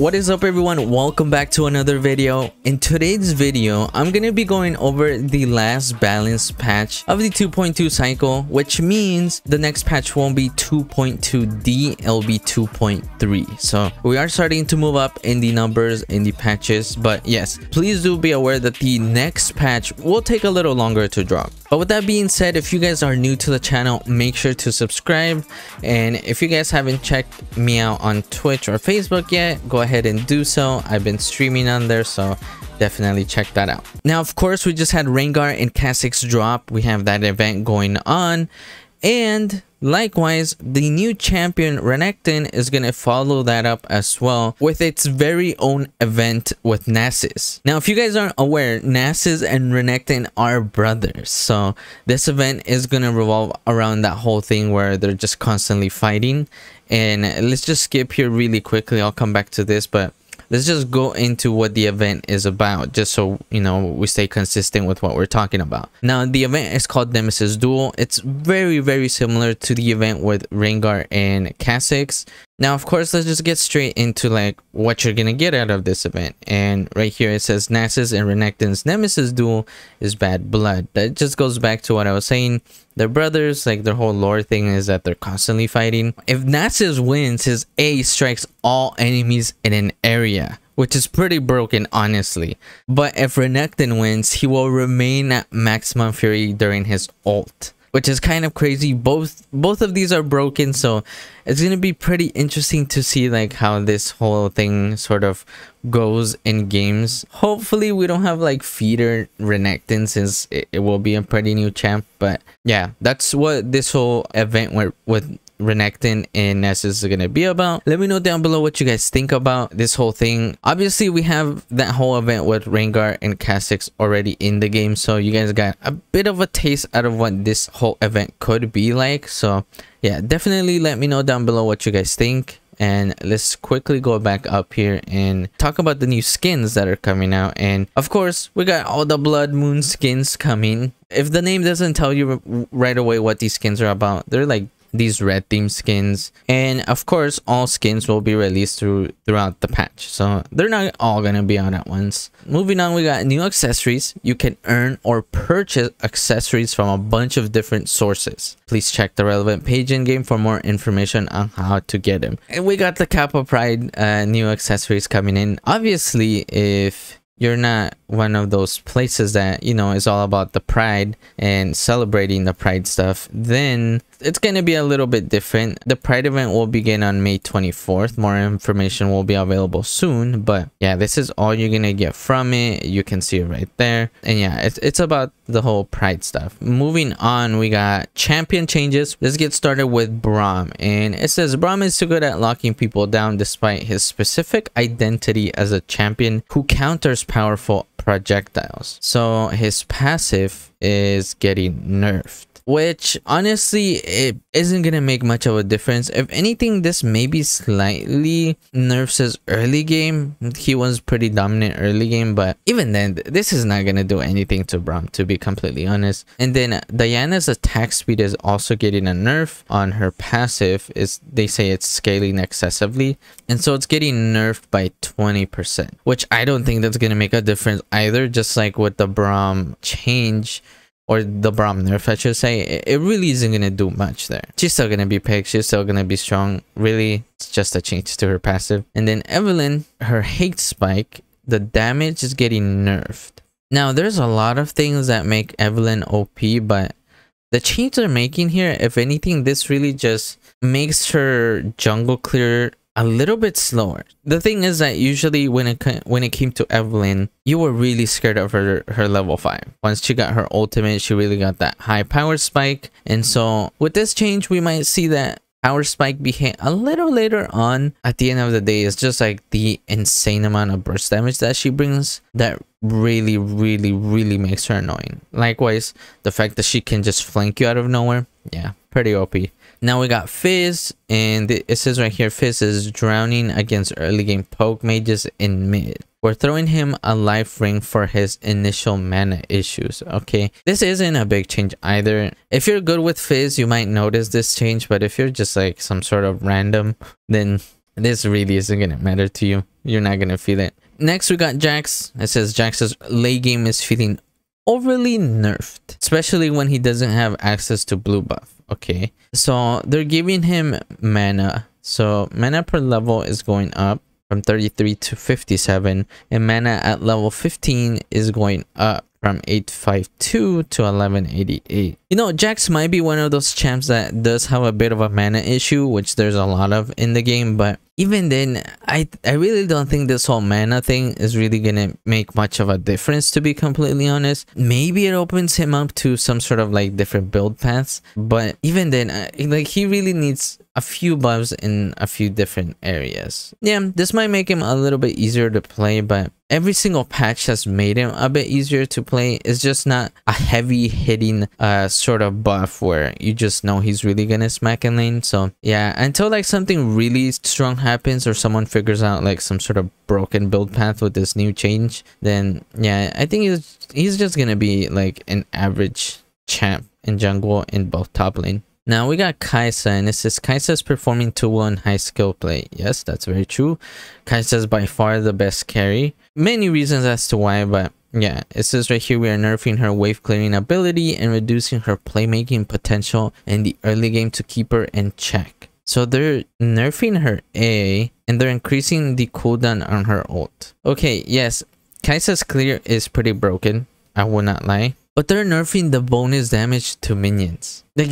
What is up everyone, welcome back to another video. In today's video I'm gonna be going over the last balance patch of the 2.2 cycle, which means the next patch won't be 2.2D, it'll be 2.3. so we are starting to move up in the numbers in the patches, but yes, please do be aware that the next patch will take a little longer to drop. But with that being said, if you guys are new to the channel, make sure to subscribe, and if you guys haven't checked me out on Twitch or Facebook yet, go ahead and do so. I've been streaming on there, so definitely check that out. Now of course, we just had Rengar and Kha'Zix drop. We have that event going on, and likewise the new champion Renekton is gonna follow that up as well with its very own event with Nasus. Now if you guys aren't aware, Nasus and Renekton are brothers, so this event is gonna revolve around that whole thing where they're just constantly fighting. And let's just skip here really quickly, I'll come back to this, but let's just go into what the event is about, just so you know we stay consistent with what we're talking about. Now the event is called Nemesis Duel. It's very similar to the event with Rengar and Kha'Zix. Now of course, let's just get straight into like what you're gonna get out of this event. And right here it says Nasus and Renekton's Nemesis Duel is bad blood. That just goes back to what I was saying. They're brothers, like their whole lore thing is that they're constantly fighting. If Nasus wins, his A strikes all enemies in an area, which is pretty broken honestly. But if Renekton wins, he will remain at maximum fury during his ult, which is kind of crazy. Both of these are broken, so it's gonna be pretty interesting to see like how this whole thing sort of goes in games. Hopefully we don't have like feeder Renekton, since it will be a pretty new champ. But yeah, that's what this whole event with Renekton and Nasus is gonna be about. Let me know down below what you guys think about this whole thing. Obviously we have that whole event with Rengar and Kha'Zix already in the game, so you guys got a bit of a taste out of what this whole event could be like. So yeah, definitely let me know down below what you guys think. And let's quickly go back up here and talk about the new skins that are coming out. And of course, we got all the Blood Moon skins coming. If the name doesn't tell you right away what these skins are about, they're like these red theme skins. And of course, all skins will be released throughout the patch, so they're not all gonna be out at once. Moving on, we got new accessories. You can earn or purchase accessories from a bunch of different sources. Please check the relevant page in game for more information on how to get them. And we got the Kappa Pride new accessories coming in. Obviously, if you're not one of those places that, you know, is all about the pride and celebrating the pride stuff, then it's going to be a little bit different. The pride event will begin on May 24th. More information will be available soon, but yeah, this is all you're going to get from it. You can see it right there. And yeah, it's about the whole pride stuff. Moving on, we got champion changes. Let's get started with Braum. And it says Braum is too good at locking people down despite his specific identity as a champion who counters powerful projectiles. So his passive is getting nerfed, which honestly it isn't gonna make much of a difference. If anything, this maybe slightly nerfs his early game. He was pretty dominant early game, but even then this is not gonna do anything to Braum, to be completely honest. And then Diana's attack speed is also getting a nerf on her passive. They say it's scaling excessively, and so it's getting nerfed by 20%, which I don't think that's gonna make a difference either. Just like with the Braum change, or the Braum nerf I should say, it really isn't gonna do much there. She's still gonna be picked, she's still gonna be strong. Really, it's just a change to her passive. And then Evelynn, her hate spike, the damage is getting nerfed. Now there's a lot of things that make Evelynn OP, but the change they're making here, if anything, this really just makes her jungle clear a little bit slower. The thing is that usually when it came to Evelynn, you were really scared of her level 5. Once she got her ultimate, she really got that high power spike. And so with this change, we might see that power spike be hit a little later on. At the end of the day, it's just like the insane amount of burst damage that she brings that really makes her annoying. Likewise, the fact that she can just flank you out of nowhere, yeah, pretty OP. Now we got Fizz, and it says right here, Fizz is drowning against early game poke mages in mid. We're throwing him a life ring for his initial mana issues. Okay, this isn't a big change either. If you're good with Fizz, you might notice this change, but if you're just like some sort of random, then this really isn't gonna matter to you. You're not gonna feel it. Next, we got Jax. It says Jax's late game is feeling overly nerfed, especially when he doesn't have access to blue buff. Okay, so they're giving him mana. So mana per level is going up from 33 to 57, and mana at level 15 is going up from 852 to 1188. You know, Jax might be one of those champs that does have a bit of a mana issue, which there's a lot of in the game, but even then, I really don't think this whole mana thing is really gonna make much of a difference, to be completely honest. Maybe it opens him up to some sort of like different build paths, but even then, like, he really needs a few buffs in a few different areas. Yeah, this might make him a little bit easier to play, but every single patch has made him a bit easier to play. It's just not a heavy hitting sort of buff where you just know he's really gonna smack in lane. So yeah, until like something really strong happens or someone figures out like some sort of broken build path with this new change, then yeah, I think he's just gonna be like an average champ in jungle in both top lane. Now we got Kai'Sa, and it says Kai'Sa's performing too well in high skill play. Yes, that's very true. Kai'Sa is by far the best carry. Many reasons as to why, but yeah, it says right here we are nerfing her wave clearing ability and reducing her playmaking potential in the early game to keep her in check. So they're nerfing her A, and they're increasing the cooldown on her ult. Okay, yes, Kai'Sa's clear is pretty broken, I will not lie. But they're nerfing the bonus damage to minions. Like,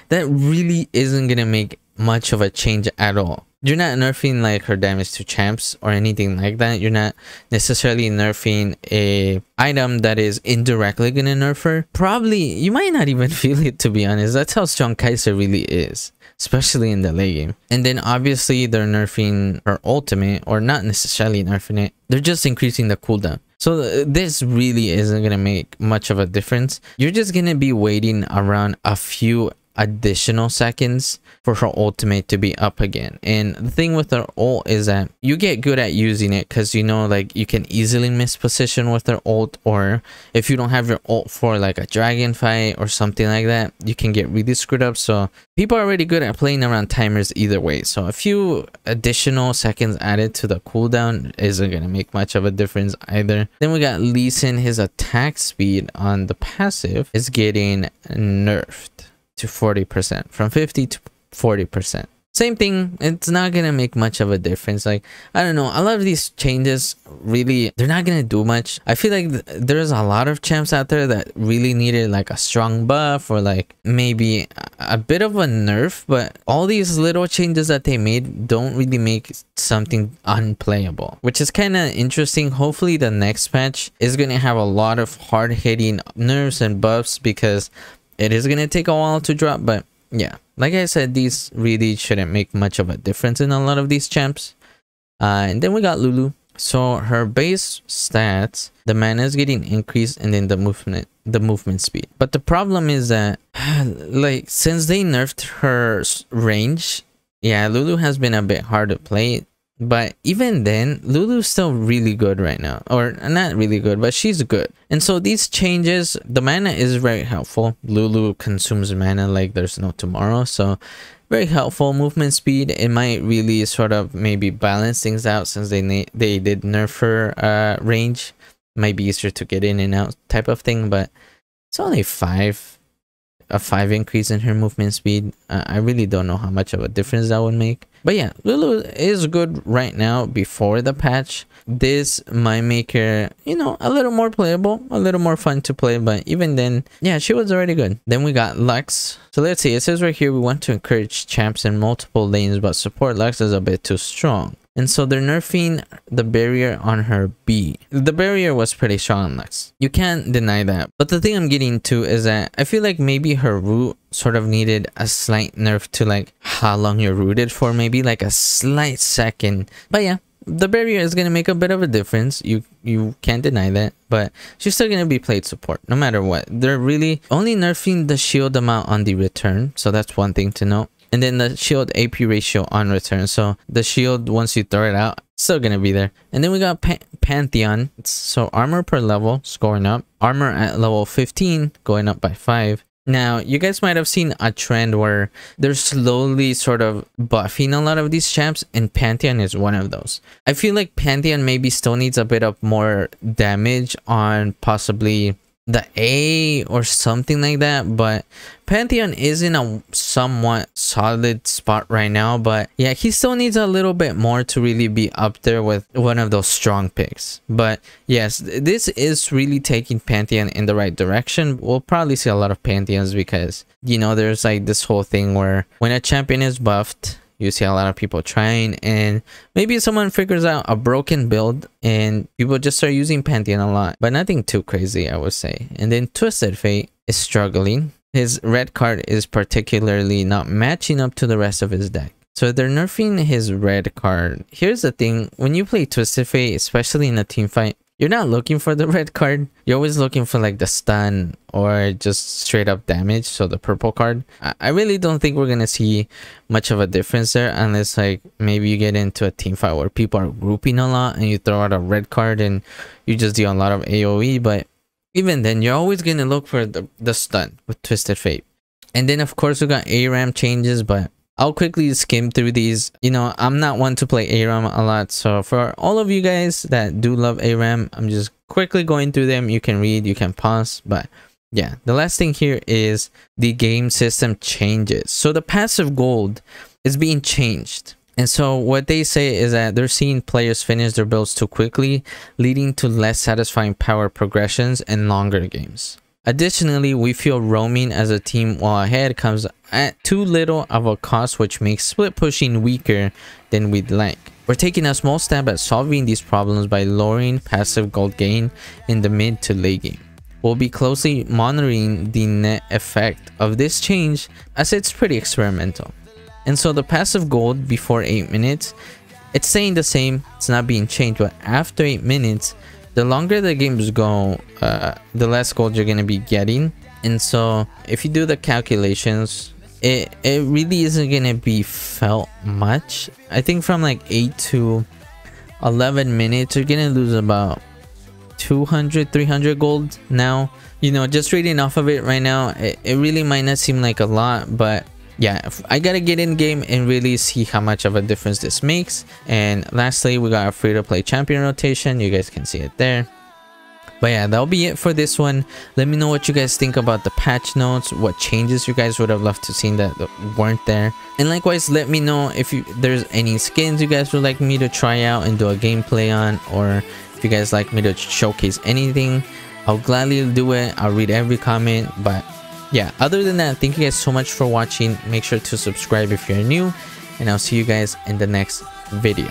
that really isn't gonna make much of a change at all. You're not nerfing like her damage to champs or anything like that. You're not necessarily nerfing a item that is indirectly gonna nerf her. Probably, you might not even feel it, to be honest. That's how strong Kai'Sa really is, especially in the late game. And then obviously they're nerfing her ultimate, or not necessarily nerfing it. They're just increasing the cooldown. So this really isn't going to make much of a difference. You're just going to be waiting around a few additional seconds for her ultimate to be up again. And the thing with her ult is that you get good at using it because, you know, like, you can easily miss position with her ult, or if you don't have your ult for like a dragon fight or something like that, you can get really screwed up. So people are already good at playing around timers either way. So a few additional seconds added to the cooldown isn't going to make much of a difference either. Then we got Lee Sin. His attack speed on the passive is getting nerfed to 40%, from 50 to 40%. Same thing, it's not gonna make much of a difference. Like, I don't know, a lot of these changes really, they're not gonna do much. I feel like there's a lot of champs out there that really needed like a strong buff, or like maybe a bit of a nerf, but all these little changes that they made don't really make something unplayable, which is kind of interesting. Hopefully the next patch is gonna have a lot of hard-hitting nerfs and buffs, because it is gonna take a while to drop. But yeah, like I said, these really shouldn't make much of a difference in a lot of these champs. And then we got Lulu. So her base stats, the mana is getting increased, and then the movement speed. But the problem is that like, since they nerfed her range, yeah, Lulu has been a bit hard to play. But even then, Lulu's still really good right now. Or not really good, but she's good. And so these changes, the mana is very helpful. Lulu consumes mana like there's no tomorrow. So very helpful. Movement speed, it might really sort of maybe balance things out, since they did nerf her range. Might be easier to get in and out type of thing. But it's only a 5 increase in her movement speed. I really don't know how much of a difference that would make. But yeah, Lulu is good right now before the patch. This might make her, you know, a little more playable, a little more fun to play. But even then, yeah, she was already good. Then we got Lux. So let's see, it says right here, we want to encourage champs in multiple lanes, but support Lux is a bit too strong. And so they're nerfing the barrier on her B. The barrier was pretty strong on Lux. You can't deny that. But the thing I'm getting to is that I feel like maybe her root sort of needed a slight nerf to like how long you're rooted for. Maybe like a slight second. But yeah, the barrier is going to make a bit of a difference. You can't deny that. But she's still going to be played support no matter what. They're really only nerfing the shield amount on the return. So that's one thing to note. And then the shield AP ratio on return. So the shield, once you throw it out, still gonna be there. And then we got Pantheon. So armor per level is going up. Armor at level 15 going up by 5. Now, you guys might have seen a trend where they're slowly sort of buffing a lot of these champs, and Pantheon is one of those. I feel like Pantheon maybe still needs a bit of more damage on possibly the A or something like that, but Pantheon is in a somewhat solid spot right now. But yeah, he still needs a little bit more to really be up there with one of those strong picks. But yes, this is really taking Pantheon in the right direction. We'll probably see a lot of Pantheons because, you know, there's like this whole thing where when a champion is buffed, you see a lot of people trying, and maybe someone figures out a broken build and people just start using Pantheon a lot, but nothing too crazy, I would say. And then Twisted Fate is struggling. His red card is particularly not matching up to the rest of his deck. So they're nerfing his red card. Here's the thing, when you play Twisted Fate, especially in a team fight, you're not looking for the red card. You're always looking for like the stun or just straight up damage. So the purple card. I really don't think we're going to see much of a difference there unless like maybe you get into a team fight where people are grouping a lot and you throw out a red card and you just deal a lot of AoE. But even then, you're always going to look for the stun with Twisted Fate. And then of course we got ARAM changes, but I'll quickly skim through these. You know, I'm not one to play ARAM a lot, so for all of you guys that do love ARAM, I'm just quickly going through them. You can read, you can pause, but yeah, the last thing here is the game system changes. So the passive gold is being changed. And so what they say is that they're seeing players finish their builds too quickly, leading to less satisfying power progressions and longer games. Additionally, we feel roaming as a team while ahead comes at too little of a cost, which makes split pushing weaker than we'd like. We're taking a small stab at solving these problems by lowering passive gold gain in the mid to late game. We'll be closely monitoring the net effect of this change as it's pretty experimental. And so the passive gold before 8 minutes, it's staying the same, it's not being changed, but after 8 minutes, the longer the games go, the less gold you're going to be getting. And so if you do the calculations, it really isn't going to be felt much. I think from like 8 to 11 minutes, you're going to lose about 200, 300 gold. Now, you know, just reading off of it right now, it really might not seem like a lot, but yeah, I gotta get in game and really see how much of a difference this makes. And lastly, we got a free-to-play champion rotation. You guys can see it there. But yeah, that'll be it for this one. Let me know what you guys think about the patch notes, what changes you guys would have loved to see that weren't there. And likewise, let me know if there's any skins you guys would like me to try out and do a gameplay on, or if you guys like me to showcase anything. I'll gladly do it. I'll read every comment. But yeah, other than that, thank you guys so much for watching. Make sure to subscribe if you're new, and I'll see you guys in the next video.